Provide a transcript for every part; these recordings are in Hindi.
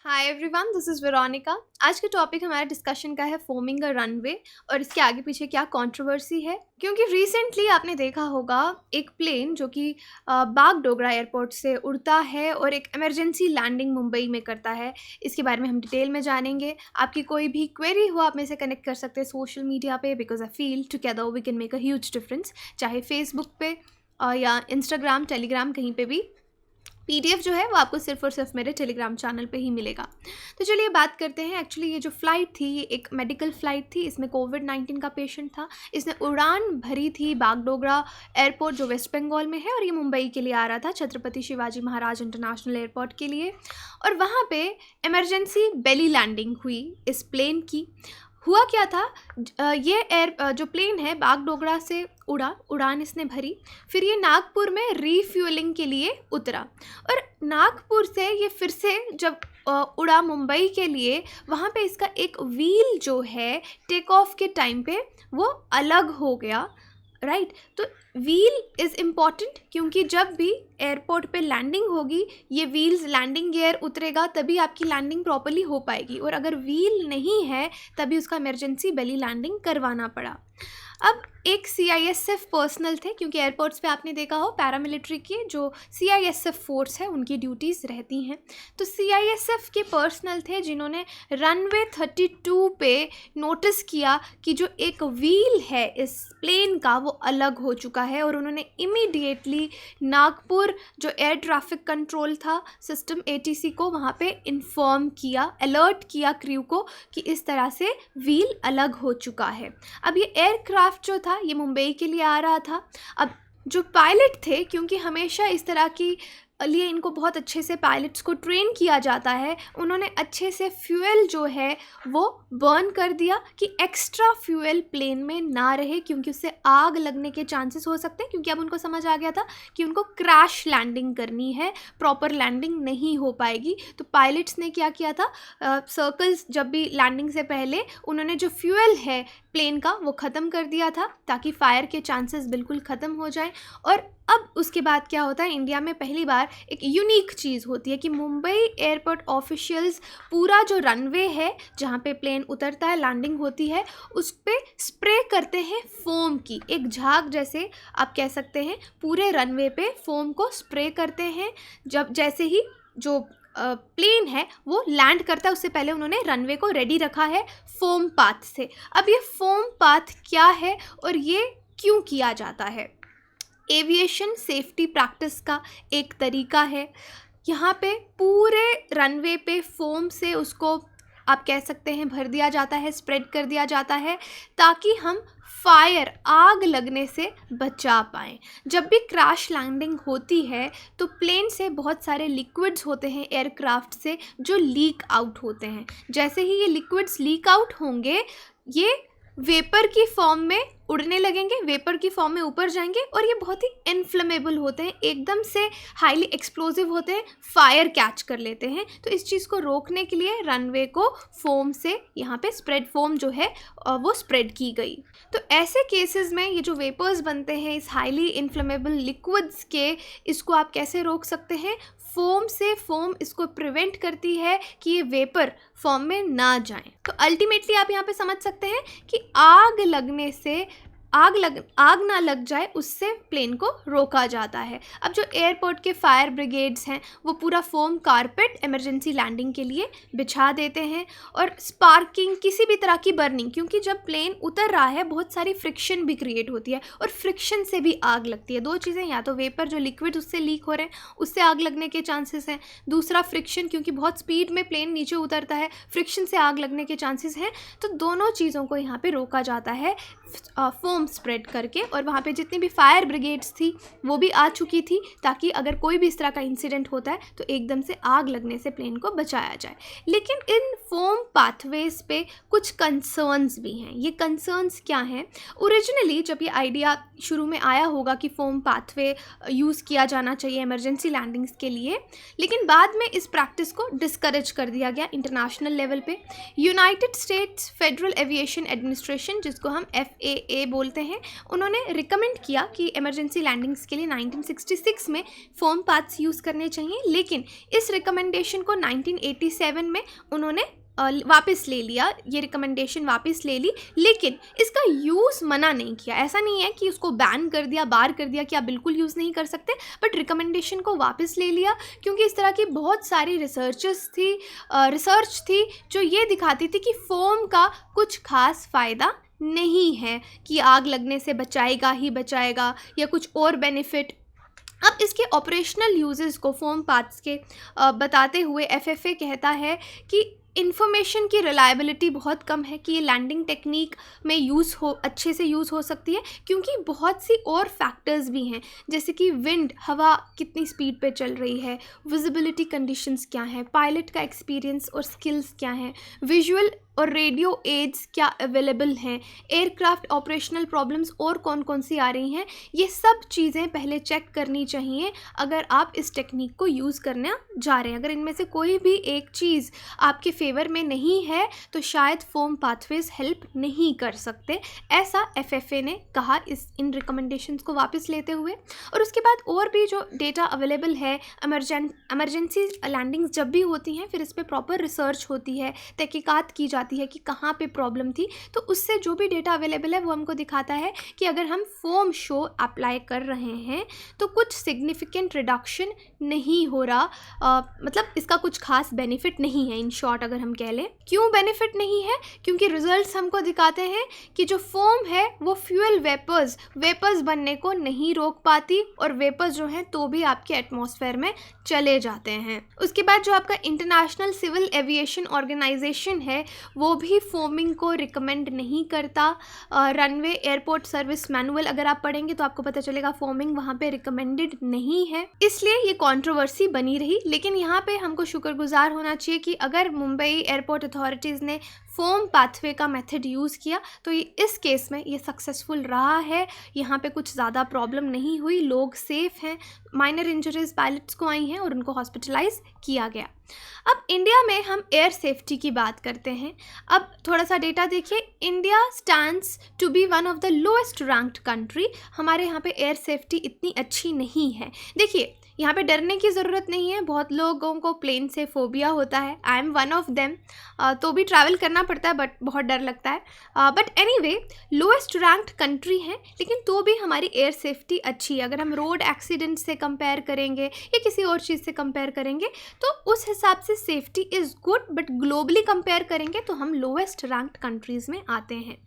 Hi everyone, this is Veronica. आज का टॉपिक हमारा डिस्कशन का है फोमिंग अ रनवे और इसके आगे पीछे क्या कंट्रोवर्सी है। क्योंकि रिसेंटली आपने देखा होगा एक प्लेन जो कि बागडोगरा एयरपोर्ट से उड़ता है और एक इमरजेंसी लैंडिंग मुंबई में करता है। इसके बारे में हम डिटेल में जानेंगे। आपकी कोई भी क्वेरी हो आप मेरे से कनेक्ट कर सकते हैं सोशल मीडिया पे, because I feel together we can make a huge difference. चाहे फेसबुक पे या इंस्टाग्राम, टेलीग्राम, कहीं पे भी पीडीएफ जो है वो आपको सिर्फ और सिर्फ मेरे टेलीग्राम चैनल पे ही मिलेगा। तो चलिए बात करते हैं। एक्चुअली ये जो फ़्लाइट थी ये एक मेडिकल फ़्लाइट थी। इसमें कोविड-19 का पेशेंट था। इसने उड़ान भरी थी बागडोगरा एयरपोर्ट जो वेस्ट बंगाल में है और ये मुंबई के लिए आ रहा था, छत्रपति शिवाजी महाराज इंटरनेशनल एयरपोर्ट के लिए। और वहाँ पे इमरजेंसी बेली लैंडिंग हुई इस प्लेन की। हुआ क्या था, जो प्लेन है बागडोगरा से उड़ान इसने भरी। फिर ये नागपुर में रीफ्यूलिंग के लिए उतरा और नागपुर से ये फिर से जब उड़ा मुंबई के लिए, वहाँ पे इसका एक व्हील जो है टेक ऑफ के टाइम पे वो अलग हो गया। राइट, तो व्हील इज़ इम्पॉर्टेंट क्योंकि जब भी एयरपोर्ट पे लैंडिंग होगी ये व्हील्स लैंडिंग गियर उतरेगा तभी आपकी लैंडिंग प्रॉपर्ली हो पाएगी, और अगर व्हील नहीं है तभी उसका इमरजेंसी बेली लैंडिंग करवाना पड़ा। अब एक सीआईएसएफ पर्सनल थे, क्योंकि एयरपोर्ट्स पे आपने देखा हो पैरामिलिट्री के जो सीआईएसएफ फोर्स है उनकी ड्यूटीज़ रहती हैं। तो सीआईएसएफ के पर्सनल थे जिन्होंने रनवे 32 पे नोटिस किया कि जो एक व्हील है इस प्लेन का वो अलग हो चुका है, और उन्होंने इमीडिएटली नागपुर जो एयर ट्रैफिक कंट्रोल था सिस्टम एटीसी को वहाँ पे इन्फॉर्म किया, अलर्ट किया क्रू को कि इस तरह से व्हील अलग हो चुका है। अब ये एयरक्राफ्ट जो था ये मुंबई के लिए आ रहा था। अब जो पायलट थे, क्योंकि हमेशा इस तरह की लिए इनको बहुत अच्छे से पायलट्स को ट्रेन किया जाता है, उन्होंने अच्छे से फ्यूल जो है वो बर्न कर दिया कि एक्स्ट्रा फ्यूल प्लेन में ना रहे, क्योंकि उससे आग लगने के चांसेस हो सकते हैं। क्योंकि अब उनको समझ आ गया था कि उनको क्रैश लैंडिंग करनी है, प्रॉपर लैंडिंग नहीं हो पाएगी। तो पायलट्स ने क्या किया था, सर्कल्स जब भी लैंडिंग से पहले उन्होंने जो फ्यूल है प्लेन का वो ख़त्म कर दिया था ताकि फायर के चांसेस बिल्कुल ख़त्म हो जाएं। और अब उसके बाद क्या होता है, इंडिया में पहली बार एक यूनिक चीज़ होती है कि मुंबई एयरपोर्ट ऑफिशियल्स पूरा जो रनवे है जहाँ पे प्लेन उतरता है, लैंडिंग होती है, उस पर स्प्रे करते हैं फोम की, एक झाग जैसे आप कह सकते हैं। पूरे रनवे पे फोम को स्प्रे करते हैं। जब जैसे ही जो प्लेन है वो लैंड करता है उससे पहले उन्होंने रनवे को रेडी रखा है फोम पाथ से। अब ये फोम पाथ क्या है और ये क्यों किया जाता है? एविएशन सेफ्टी प्रैक्टिस का एक तरीका है। यहाँ पे पूरे रनवे पे फोम से उसको आप कह सकते हैं भर दिया जाता है, स्प्रेड कर दिया जाता है, ताकि हम फायर, आग लगने से बचा पाएँ। जब भी क्रैश लैंडिंग होती है तो प्लेन से बहुत सारे लिक्विड्स होते हैं एयरक्राफ्ट से जो लीक आउट होते हैं। जैसे ही ये लिक्विड्स लीक आउट होंगे ये वेपर की फॉर्म में उड़ने लगेंगे, वेपर की फॉर्म में ऊपर जाएंगे, और ये बहुत ही इन्फ्लेमेबल होते हैं, एकदम से हाईली एक्सप्लोजिव होते हैं, फायर कैच कर लेते हैं। तो इस चीज़ को रोकने के लिए रनवे को फोम से यहाँ पे स्प्रेड फोम जो है वो स्प्रेड की गई। तो ऐसे केसेस में ये जो वेपर्स बनते हैं इस हाईली इन्फ्लेमेबल लिक्विड्स के, इसको आप कैसे रोक सकते हैं? फोम से। फोम इसको प्रिवेंट करती है कि ये वेपर फॉर्म में ना जाएं। तो अल्टीमेटली आप यहाँ पे समझ सकते हैं कि आग लगने से आग ना लग जाए उससे प्लेन को रोका जाता है। अब जो एयरपोर्ट के फायर ब्रिगेड्स हैं वो पूरा फोम कारपेट इमरजेंसी लैंडिंग के लिए बिछा देते हैं। और स्पार्किंग, किसी भी तरह की बर्निंग, क्योंकि जब प्लेन उतर रहा है बहुत सारी फ्रिक्शन भी क्रिएट होती है और फ्रिक्शन से भी आग लगती है। दो चीज़ें, या तो वेपर जो लिक्विड उससे लीक हो रहे हैं उससे आग लगने के चांसेस हैं, दूसरा फ्रिक्शन, क्योंकि बहुत स्पीड में प्लेन नीचे उतरता है, फ्रिक्शन से आग लगने के चांसेस हैं। तो दोनों चीज़ों को यहाँ पे रोका जाता है फोम स्प्रेड करके। और वहाँ पे जितनी भी फायर ब्रिगेड्स थी वो भी आ चुकी थी, ताकि अगर कोई भी इस तरह का इंसिडेंट होता है तो एकदम से आग लगने से प्लेन को बचाया जाए। लेकिन इन फोम पाथवेज पे कुछ कंसर्न्स भी हैं। ये कंसर्न्स क्या हैं? ओरिजिनली जब ये आइडिया शुरू में आया होगा कि फोम पाथवे यूज़ किया जाना चाहिए इमरजेंसी लैंडिंग्स के लिए, लेकिन बाद में इस प्रैक्टिस को डिस्करेज कर दिया गया इंटरनेशनल लेवल पे। United states federal aviation administration, जिसको हम FAA बोलते हैं, उन्होंने रिकमेंड किया कि इमरजेंसी लैंडिंग्स के लिए 1966 में फोम पाथ्स यूज़ करने चाहिए, लेकिन इस रिकमेंडेशन को 1987 में उन्होंने वापस ले लिया, ये रिकमेंडेशन वापस ले ली, लेकिन इसका यूज़ मना नहीं किया। ऐसा नहीं है कि उसको बैन कर दिया, बार कर दिया कि आप बिल्कुल यूज़ नहीं कर सकते, बट रिकमेंडेशन को वापस ले लिया, क्योंकि इस तरह की बहुत सारी रिसर्च थी जो ये दिखाती थी कि फोम का कुछ खास फ़ायदा नहीं है, कि आग लगने से बचाएगा ही बचाएगा या कुछ और बेनिफिट। अब इसके ऑपरेशनल यूजेस को फोम पाथ्स के बताते हुए FFA कहता है कि इन्फॉर्मेशन की रिलायबिलिटी बहुत कम है कि ये लैंडिंग टेक्निक में अच्छे से यूज़ हो सकती है, क्योंकि बहुत सी और फैक्टर्स भी हैं, जैसे कि विंड, हवा कितनी स्पीड पे चल रही है, विजिबिलिटी कंडीशंस क्या हैं, पायलट का एक्सपीरियंस और स्किल्स क्या हैं, विजुअल और रेडियो एड्स क्या अवेलेबल हैं, एयरक्राफ्ट ऑपरेशनल प्रॉब्लम्स और कौन कौन सी आ रही हैं। ये सब चीज़ें पहले चेक करनी चाहिए अगर आप इस टेक्निक को यूज़ करने जा रहे हैं। अगर इनमें से कोई भी एक चीज़ आपके फेवर में नहीं है तो शायद फोम पाथवेज हेल्प नहीं कर सकते, ऐसा FFA ने कहा इन रिकमेंडेशंस को वापस लेते हुए। और उसके बाद और भी जो डेटा अवेलेबल है, इमरजेंसी लैंडिंग्स जब भी होती हैं फिर इस पर प्रॉपर रिसर्च होती है, तहकीकात की जाती है कि कहाँ पे प्रॉब्लम थी, तो उससे जो भी डेटा अवेलेबल है वो हमको दिखाता है कि अगर हम फोम शो अप्लाई कर रहे हैं तो कुछ सिग्निफिकेंट रिडक्शन नहीं हो रहा, मतलब इसका कुछ खास बेनिफिट नहीं है। इन शॉर्ट अगर हम कह लें, क्यों बेनिफिट नहीं है, क्योंकि रिजल्ट्स हमको दिखाते हैं कि जो फोम है वो फ्यूल वेपर्स बनने को नहीं रोक पाती, और वेपर्स जो हैं तो भी आपके एटमॉस्फेयर में चले जाते हैं। उसके बाद जो आपका इंटरनेशनल सिविल एविएशन ऑर्गेनाइजेशन है वो भी फोमिंग को रिकमेंड नहीं करता। रनवे एयरपोर्ट सर्विस मैनुअल अगर आप पढ़ेंगे तो आपको पता चलेगा फोमिंग वहाँ पे रिकमेंडेड नहीं है, इसलिए ये कंट्रोवर्सी बनी रही। लेकिन यहाँ पे हमको शुक्रगुजार होना चाहिए कि अगर मुंबई एयरपोर्ट अथॉरिटीज़ ने फोम पाथवे का मेथड यूज़ किया तो ये इस केस में ये सक्सेसफुल रहा है, यहाँ पे कुछ ज़्यादा प्रॉब्लम नहीं हुई, लोग सेफ़ हैं, माइनर इंजरीज पायलट्स को आई हैं और उनको हॉस्पिटलाइज किया गया। अब इंडिया में हम एयर सेफ्टी की बात करते हैं। अब थोड़ा सा डेटा देखिए, India stands to be one of the lowest ranked country. हमारे यहाँ पे एयर सेफ्टी इतनी अच्छी नहीं है। देखिए, यहाँ पे डरने की ज़रूरत नहीं है, बहुत लोगों को प्लेन से फोबिया होता है, I am one of them, तो भी ट्रैवल करना पड़ता है बट बहुत डर लगता है। But anyway, lowest ranked country है, लेकिन तो भी हमारी एयर सेफ्टी अच्छी है। अगर हम रोड एक्सीडेंट से कंपेयर करेंगे या किसी और चीज़ से कंपेयर करेंगे तो उस हिसाब से safety is good, but globally compare करेंगे तो हम लोएस्ट रैंक्ड कंट्रीज़ में आते हैं।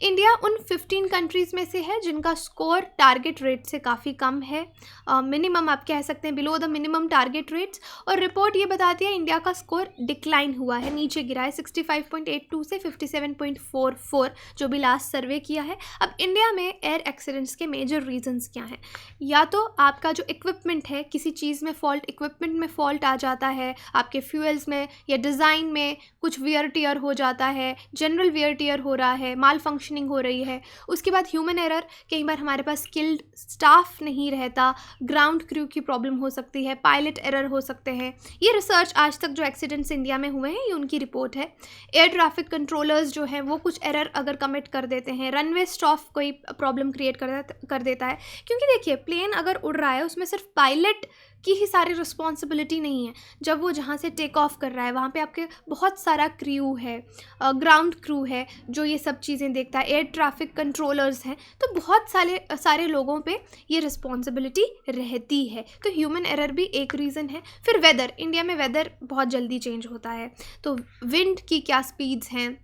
इंडिया उन 15 कंट्रीज़ में से है जिनका स्कोर टारगेट रेट से काफ़ी कम है, मिनिमम आप कह सकते हैं, below the minimum target rates. और रिपोर्ट ये बताती है इंडिया का स्कोर डिक्लाइन हुआ है, नीचे गिरा है 65.82 से 57.44 जो भी लास्ट सर्वे किया है। अब इंडिया में एयर एक्सीडेंट्स के मेजर रीजंस क्या हैं? या तो आपका जो इक्विपमेंट है, किसी चीज़ में इक्विपमेंट में फॉल्ट आ जाता है, आपके फ्यूल्स में या डिज़ाइन में कुछ वियर टियर हो जाता है, जनरल वियर टियर हो रहा है, माल फंक्शनिंग हो रही है। उसके बाद ह्यूमन एरर, कई बार हमारे पास स्किल्ड स्टाफ नहीं रहता, ग्राउंड क्रू की प्रॉब्लम हो सकती है, पायलट एरर हो सकते हैं। ये रिसर्च आज तक जो एक्सीडेंट्स इंडिया में हुए हैं ये उनकी रिपोर्ट है। एयर ट्रैफिक कंट्रोलर्स जो हैं वो कुछ एरर अगर कमिट कर देते हैं, रनवे स्टाफ कोई प्रॉब्लम क्रिएट कर देता है, क्योंकि देखिए प्लेन अगर उड़ रहा है उसमें सिर्फ पायलट की ही सारी रिस्पॉन्सिबिलिटी नहीं है। जब वो जहाँ से टेक ऑफ कर रहा है वहाँ पे आपके बहुत सारा क्रू है, ग्राउंड क्रू है जो ये सब चीज़ें देखता है, एयर ट्रैफिक कंट्रोलर्स हैं, तो बहुत सारे लोगों पे ये रिस्पॉन्सिबिलिटी रहती है। तो ह्यूमन एरर भी एक रीज़न है। फिर वेदर, इंडिया में वेदर बहुत जल्दी चेंज होता है, तो विंड की क्या स्पीड्स हैं,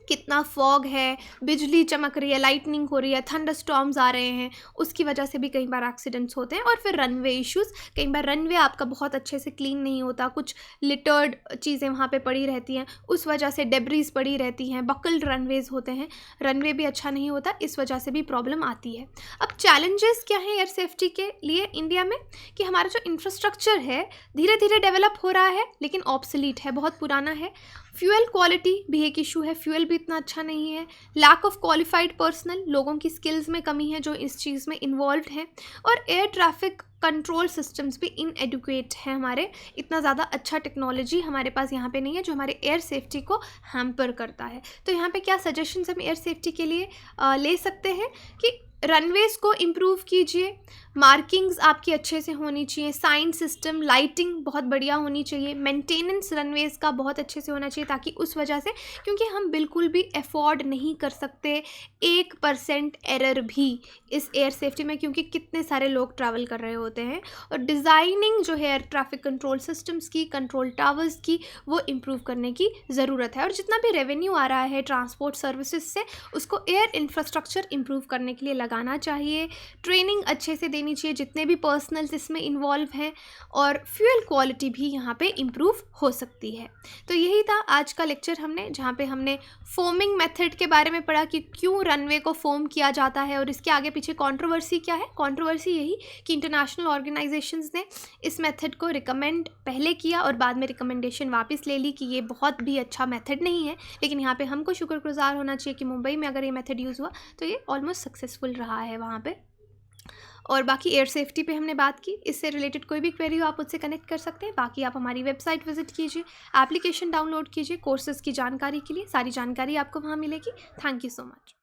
कितना फॉग है, बिजली चमक रही है, लाइटनिंग हो रही है, थंडर स्टॉर्म्स आ रहे हैं, उसकी वजह से भी कई बार एक्सीडेंट्स होते हैं। और फिर रनवे इश्यूज़, कई बार रनवे आपका बहुत अच्छे से क्लीन नहीं होता, कुछ लिटर्ड चीज़ें वहाँ पे पड़ी रहती हैं, उस वजह से डेब्रीज पड़ी रहती हैं, बकल्ड रनवेज होते हैं, रनवे भी अच्छा नहीं होता, इस वजह से भी प्रॉब्लम आती है। अब चैलेंजेस क्या हैं एयर सेफ्टी के लिए इंडिया में, कि हमारा जो इंफ्रास्ट्रक्चर है धीरे धीरे डेवलप हो रहा है लेकिन ऑब्सोलीट है, बहुत पुराना है। फ्यूल क्वालिटी भी एक इशू है, फ्यूल भी इतना अच्छा नहीं है, लैक ऑफ क्वालिफाइड पर्सनल, लोगों की स्किल्स में कमी है जो इस चीज़ में इन्वॉल्व हैं, और एयर ट्रैफिक कंट्रोल सिस्टम्स भी इनएडुकेट हैं हमारे, इतना ज़्यादा अच्छा टेक्नोलॉजी हमारे पास यहाँ पे नहीं है जो हमारे एयर सेफ्टी को हैम्पर करता है। तो यहाँ पे क्या सजेशंस हम एयर सेफ्टी के लिए ले सकते हैं कि रनवेज को इम्प्रूव कीजिए, मार्किंग्स आपकी अच्छे से होनी चाहिए, साइन सिस्टम, लाइटिंग बहुत बढ़िया होनी चाहिए, मेंटेनेंस रनवेज का बहुत अच्छे से होना चाहिए, ताकि उस वजह से, क्योंकि हम बिल्कुल भी अफोर्ड नहीं कर सकते 1% एरर भी इस एयर सेफ्टी में, क्योंकि कितने सारे लोग ट्रैवल कर रहे होते हैं। और डिज़ाइनिंग जो है एयर ट्रैफिक कंट्रोल सिस्टम्स की, कंट्रोल टावर्स की, वो इम्प्रूव करने की ज़रूरत है। और जितना भी रेवेन्यू आ रहा है ट्रांसपोर्ट सर्विसेज से, उसको एयर इंफ्रास्ट्रक्चर इम्प्रूव करने के लिए लगाना चाहिए, ट्रेनिंग अच्छे से देनी चाहिए जितने भी पर्सनल्स इसमें इन्वॉल्व हैं, और फ्यूल क्वालिटी भी यहाँ पे इम्प्रूव हो सकती है। तो यही था आज का लेक्चर हमने, जहाँ पे हमने फोमिंग मेथड के बारे में पढ़ा कि क्यों रनवे को फोम किया जाता है और इसके आगे पीछे कंट्रोवर्सी क्या है। कंट्रोवर्सी यही कि इंटरनेशनल ऑर्गेनाइजेशंस ने इस मेथड को रिकमेंड पहले किया और बाद में रिकमेंडेशन वापस ले ली कि ये बहुत भी अच्छा मेथड नहीं है, लेकिन यहाँ पे हमको शुक्रगुजार होना चाहिए कि मुंबई में अगर ये मेथड यूज़ हुआ तो ये ऑलमोस्ट सक्सेसफुल रहा है वहाँ पे। और बाकी एयर सेफ्टी पे हमने बात की, इससे रिलेटेड कोई भी क्वेरी हो आप मुझसे कनेक्ट कर सकते हैं। बाकी आप हमारी वेबसाइट विजिट कीजिए, एप्लीकेशन डाउनलोड कीजिए कोर्सेज़ की जानकारी के लिए, सारी जानकारी आपको वहाँ मिलेगी। Thank you so much.